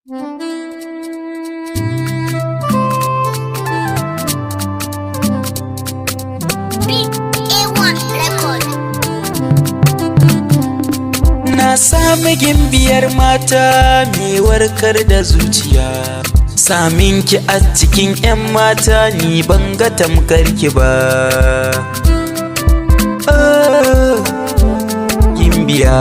Na sami gimbiyar mata mai warkar da zuciya, samin ki a cikin 'yan mata ni ban ga tamkar ki ba. Oh, gimbiya.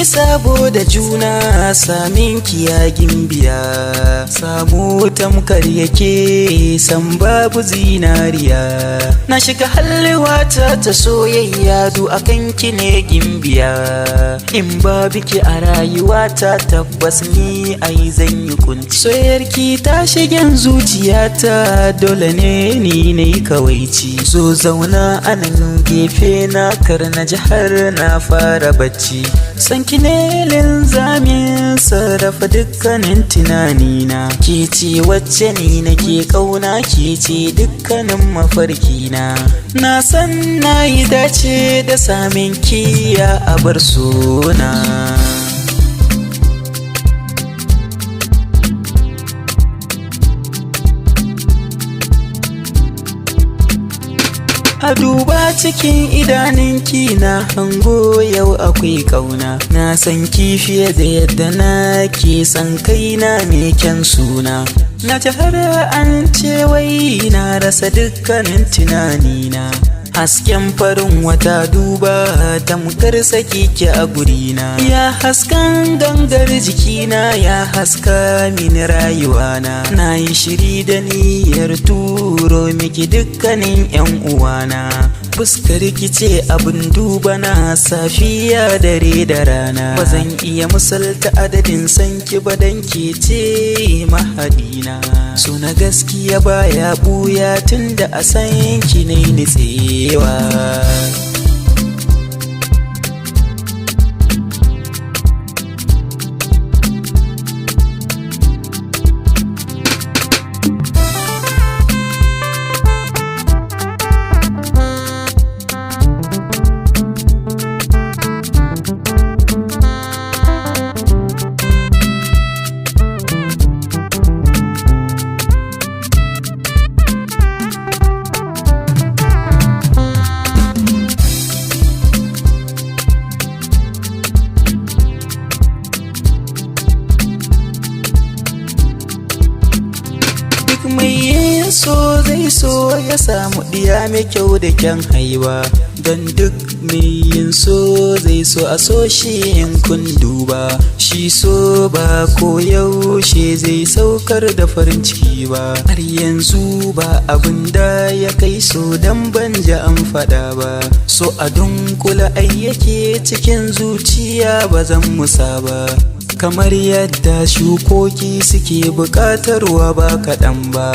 Sabo da juna samin kiya gimbiya, samu tamkar yake san babu zinariya. Na shiga halwata ta soyayya du akan ki ne gimbiya, in babu ki a rayuwata tabbas ni ai zan yi kunci. Soyayyarki ta shigen zuciyata dole ne ni nayi kawaici. Zo zauna a nan gefe na kar na ji har na fara bacci. Sanki ne linzamin sarrafa dukkanin tunanina, ke ce wacce ni nake kauna, ke ce dukkanin mafarkina. Na san na yi dace da samin kiya a bar sona. A duba cikin idaninki na hango yau akwai kauna. Na san ki fiye da yadda na ke san kaina mai kyan suna. Na ji har an ce wai na rasa dukkanin tunanina. Hasken farin wata duba tamkar saki ki a gurina. Ya haskan gangar jikina, ya haska mini rayuwana. Na yi shiri da niyyar turo miki dukkanin 'yan uwana. Fuskar ki ce abin duba na safiya dare da rana. Ba zan iya misalta adadin sanki ba dan ke ce mahadina. So na gaskiya baya buya tunda a san ki ne nitsewa. Mai so zai so ya samu diya mai kyau da kyan haiwa, don duk mai yin so zai so a so shi in kun duba. Shi so ba ko yaushe zai saukar da farin ciki ba, har yanzu ba abin da ya kai so dan ban ji an faɗa ba. So a dunkula ai yake cikin zuciya ba zan musa ba, kamar yadda shukoki suke buƙatarwa ba kaɗan ba.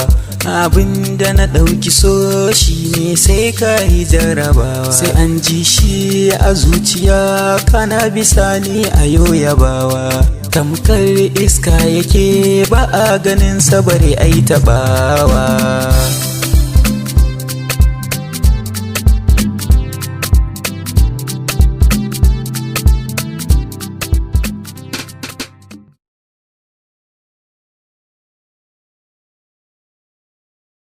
Abin da na ɗauki so shi ne sai ka yi jarabawa, sai an ji shi a zuciya kana bisa ni a yau yabawa. Tamkar iska yake ba a ganin sabari ai taɓawa.